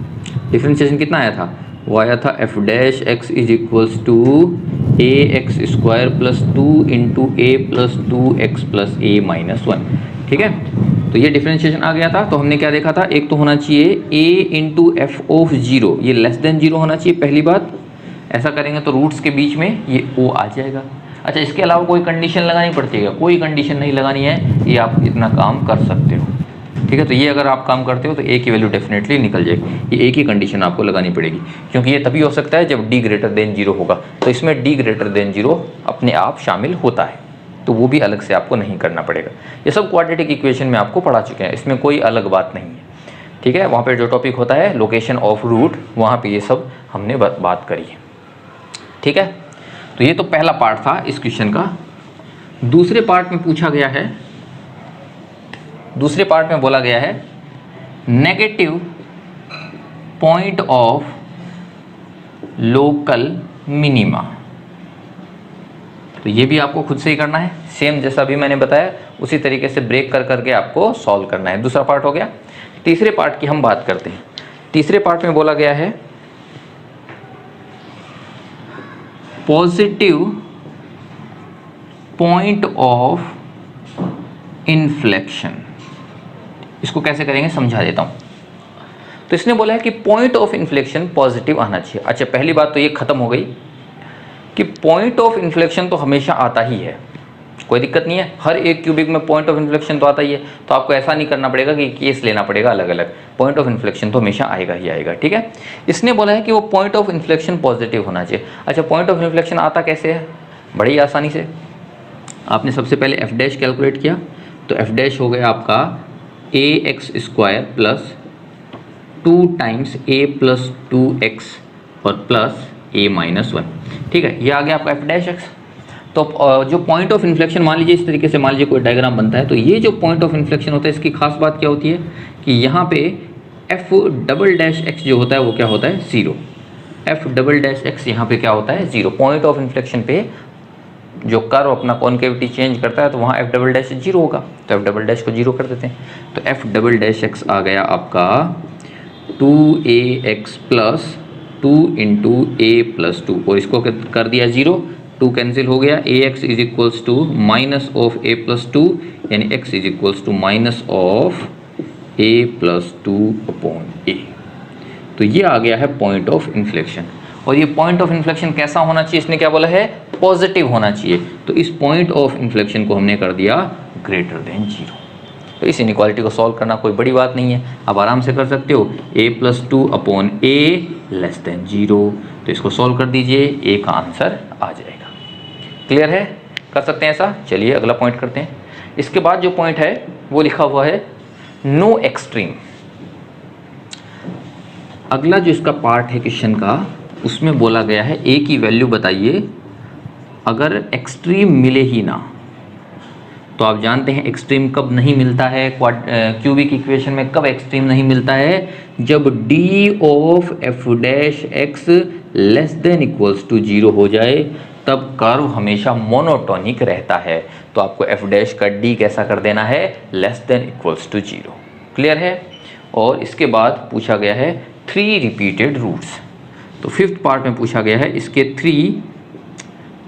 डिफ्रेंशिएशन कितना आया था? वो आया था F dash X is equals to A X square plus 2 into A plus 2x plus A minus 1। ठीक है, तो ये डिफ्रेंशिएशन आ गया था। तो हमने क्या देखा था? एक तो होना चाहिए a into F of zero, ये लेस देन जीरो होना चाहिए पहली बात। ऐसा करेंगे तो रूट्स के बीच में ये o आ जाएगा। अच्छा, इसके अलावा कोई कंडीशन लगानी पड़ती है? कोई कंडीशन नहीं लगानी है, ये आप इतना काम कर सकते हो। ठीक है, तो ये अगर आप काम करते हो तो a की वैल्यू डेफिनेटली निकल जाएगी। ये a की कंडीशन आपको लगानी पड़ेगी, क्योंकि ये तभी हो सकता है जब d ग्रेटर देन जीरो होगा। तो इसमें d ग्रेटर देन जीरो अपने आप शामिल होता है, तो वो भी अलग से आपको नहीं करना पड़ेगा। ये सब क्वाड्रेटिक इक्वेशन में आपको पढ़ा चुके हैं, इसमें कोई अलग बात नहीं है। ठीक है, वहाँ पर जो टॉपिक होता है लोकेशन ऑफ रूट, वहाँ पर ये सब हमने बात करी है। ठीक है, तो ये तो पहला पार्ट था इस क्वेश्चन का। दूसरे पार्ट में पूछा गया है, दूसरे पार्ट में बोला गया है negative point of local minima. तो ये भी आपको खुद से ही करना है, सेम जैसा भी मैंने बताया उसी तरीके से ब्रेक कर करके आपको सॉल्व करना है। दूसरा पार्ट हो गया। तीसरे पार्ट की हम बात करते हैं। तीसरे पार्ट में बोला गया है पॉजिटिव पॉइंट ऑफ इन्फ्लेक्शन। इसको कैसे करेंगे समझा देता हूं। तो इसने बोला है कि पॉइंट ऑफ इन्फ्लेक्शन पॉजिटिव आना चाहिए। अच्छा, पहली बात तो ये खत्म हो गई कि पॉइंट ऑफ इन्फ्लेक्शन तो हमेशा आता ही है, कोई दिक्कत नहीं है। हर एक क्यूबिक में पॉइंट ऑफ इन्फ्लेक्शन तो आता ही है, तो आपको ऐसा नहीं करना पड़ेगा कि केस लेना पड़ेगा अलग अलग। पॉइंट ऑफ इन्फ्लेक्शन तो हमेशा आएगा ही आएगा। ठीक है, इसने बोला है कि वो पॉइंट ऑफ इन्फ्लेक्शन पॉजिटिव होना चाहिए। अच्छा, पॉइंट ऑफ इन्फ्लेक्शन आता कैसे है? बड़ी आसानी से। आपने सबसे पहले एफ डैश कैलकुलेट किया, तो एफ डैश हो गया आपका ए एक्स स्क्वायर प्लस 2 टाइम्स ए प्लस 2x और प्लस ए माइनस 1। ठीक है, ये आ गया आपका एफ डैश एक्स। तो जो पॉइंट ऑफ इन्फ्लेक्शन, मान लीजिए इस तरीके से, मान लीजिए कोई डायग्राम बनता है, तो ये जो पॉइंट ऑफ इन्फ्लेक्शन होता है इसकी खास बात क्या होती है कि यहाँ पे एफ डबल डैश एक्स जो होता है वो क्या होता है? Zero. F double dash x यहाँ पे क्या होता है? ज़ीरो। पॉइंट ऑफ इन्फ्लेक्शन पे जो कर्व अपना कॉन्केविटी चेंज करता है तो वहाँ एफ डबल डैश जीरो होगा, तो एफ डबल डैश को जीरो कर देते हैं। तो एफ डबल डैश एक्स आ गया आपका 2ax plus 2 into A plus 2, और इसको कर दिया जीरो, 2 कैंसिल हो गया। ax is equals to minus of a plus 2, यानी x is equals to minus of a plus 2 upon a। तो ये आ गया है पॉइंट ऑफ इन्फ्लेक्शन। और ये पॉइंट ऑफ इन्फ्लेक्शन कैसा होना चाहिए? इसने क्या बोला है? पॉजिटिव होना चाहिए। तो इस पॉइंट ऑफ इन्फ्लेक्शन को हमने कर दिया ग्रेटर देन जीरो। तो इस इनइक्वालिटी को सॉल्व करना कोई बड़ी बात नहीं है, आप आराम से कर सकते हो। a plus 2 upon A less than zero, तो इसको सॉल्व कर दीजिए, a का आंसर आ जाएगा। क्लियर है? कर सकते हैं ऐसा। चलिए अगला पॉइंट करते हैं। इसके बाद जो पॉइंट है वो लिखा हुआ है नो एक्सट्रीम। अगला जो इसका पार्ट है क्वेश्चन का, उसमें बोला गया है a की वैल्यू बताइए अगर एक्सट्रीम मिले ही ना। तो आप जानते हैं एक्सट्रीम कब नहीं मिलता है क्यूबिक इक्वेशन में? कब एक्सट्रीम नहीं मिलता है? जब d of F dash X less than equals to zero हो जाए, तब कर्व हमेशा मोनोटोनिक रहता है। तो आपको एफ डैश का d कैसा कर देना है? Less than equals to zero. Clear है? और इसके बाद पूछा गया है 3 रिपीटेड रूट्स। तो फिफ्थ पार्ट में पूछा गया है इसके 3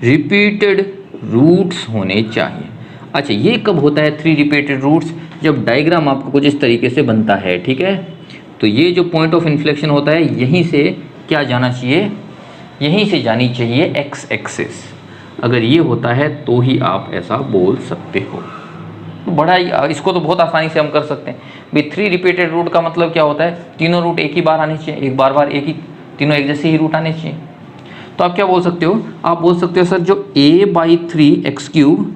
रिपीटेड रूट्स होने चाहिए। अच्छा, ये कब होता है 3 रिपीटेड रूट्स? जब डायग्राम आपको कुछ इस तरीके से बनता है। ठीक है, तो ये जो पॉइंट ऑफ इन्फ्लेक्शन होता है यहीं से क्या जाना चाहिए? यहीं से जानी चाहिए एक्स एक्सिस। अगर ये होता है तो ही आप ऐसा बोल सकते हो। तो बड़ा ही, इसको तो बहुत आसानी से हम कर सकते हैं भाई। 3 रिपीटेड रूट का मतलब क्या होता है? तीनों रूट एक ही बार आने चाहिए, एक बार एक ही, तीनों एक जैसे ही रूट आने चाहिए। तो आप क्या बोल सकते हो? आप बोल सकते हो सर जो a/3 x cube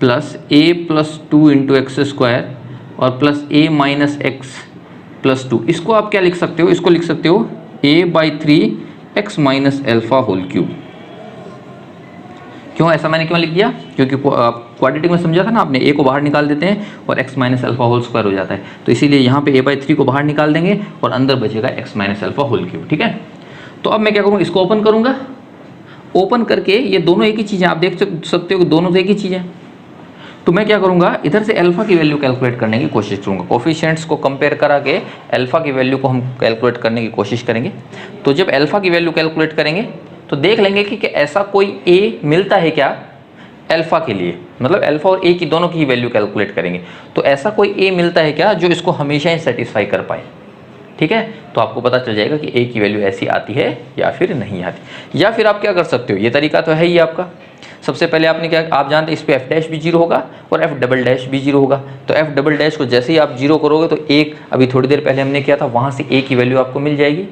plus a plus 2 into x square और plus a minus x plus 2, इसको आप क्या लिख सकते हो? इसको लिख सकते हो a/3 X minus alpha whole cube. क्यों ऐसा मैंने क्यों लिख दिया? क्योंकि क्वाड्रेटिक में समझा था ना आपने, a को बाहर निकाल देते हैं और x minus alpha whole square हो जाता है। तो इसीलिए यहाँ पे a/3 को बाहर निकाल देंगे और अंदर बचेगा x minus alpha whole cube. ठीक है, तो अब मैं क्या करूँगा? इसको ओपन करूँगा ओपन करके ये दोनों एक ही चीज़ है, आप देख सकते हो कि दोनों तो एक ही चीज़ है। तो मैं क्या करूँगा, इधर से अल्फा की वैल्यू कैलकुलेट करने की कोशिश करूँगा। कोफिशिएंट्स को कंपेयर करा के अल्फा की वैल्यू को हम कैलकुलेट करने की कोशिश करेंगे। तो जब अल्फा की वैल्यू कैलकुलेट करेंगे तो देख लेंगे कि ऐसा कोई ए मिलता है क्या अल्फा के लिए, मतलब अल्फा और ए की दोनों की वैल्यू कैलकुलेट करेंगे। तो ऐसा कोई ए मिलता है क्या जो इसको हमेशा ही सेटिस्फाई कर पाए, ठीक है। तो आपको पता चल जाएगा कि ए की वैल्यू ऐसी आती है या फिर नहीं आती। या फिर आप क्या कर सकते हो, ये तरीका तो है ही आपका। सबसे पहले आपने क्या, आप जानते हैं इस पे एफ डैश भी जीरो होगा और एफ डबल डैश भी जीरो होगा। तो एफ डबल डैश को जैसे ही आप जीरो करोगे तो एक, अभी थोड़ी देर पहले हमने किया था, वहाँ से ए की वैल्यू आपको मिल जाएगी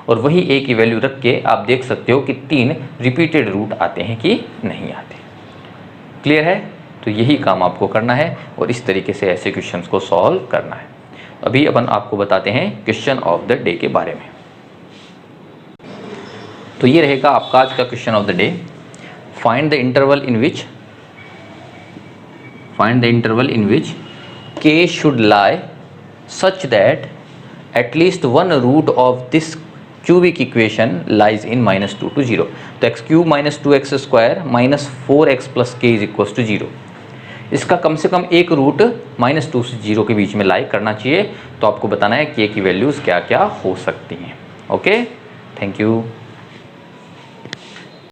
और वही ए की वैल्यू रख के आप देख सकते हो कि 3 रिपीटेड रूट आते हैं कि नहीं आते। क्लियर है? तो यही काम आपको करना है और इस तरीके से ऐसे क्वेश्चंस को सॉल्व करना है। अभी अपन आपको बताते हैं क्वेश्चन ऑफ द डे के बारे में। तो ये रहेगा आपका आज का question of the day. Find the interval in which k should lie such that at least one root of this cubic equation lies in -2 to 0। तो x cube minus 2x square minus 4x plus k is equal to 0, इसका कम से कम एक root -2 से 0 के बीच में लाई करना चाहिए। तो आपको बताना है k की वैल्यूज़ क्या क्या हो सकती हैं। Okay, thank you.